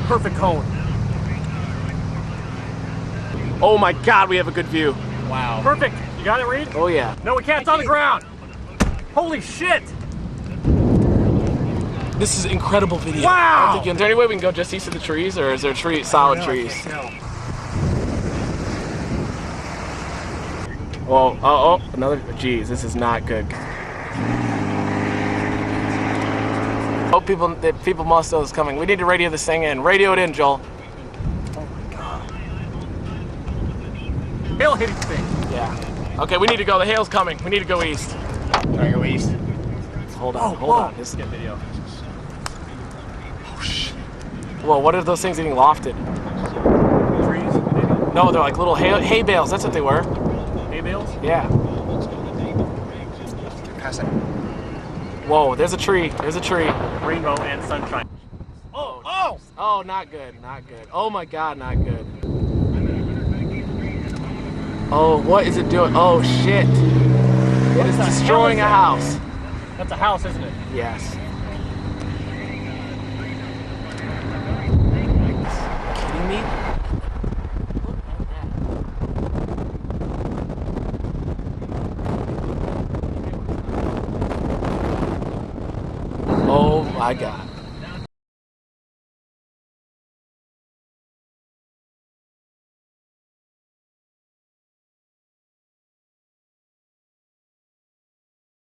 perfect cone. Oh my God, we have a good view. Wow. Perfect. You got it, Reed? Oh yeah. No, we can't. It's on the ground. Holy shit. This is incredible video. Wow. Is there any way we can go just east of the trees, or is there solid trees? Whoa, oh, another, geez, this is not good. Oh, people must know it's coming. We need to radio this thing in. Radio it in, Joel. Oh my God. Hail hitting thing. Yeah. Okay, we need to go. The hail's coming. We need to go east. All right, go east. Hold on, hold on. This is good video. Oh, shit. Whoa, what are those things getting lofted? Trees, maybe? No, they're like little hay bales. That's what they were. Hay bales? Yeah. Pass it. Whoa, there's a tree. There's a tree. Rainbow and sunshine. Oh, oh! Oh, not good, not good. Oh my God, not good. Oh, what is it doing? Oh shit. It is destroying a house. That's a house, isn't it? Yes. Kidding me? Oh my God.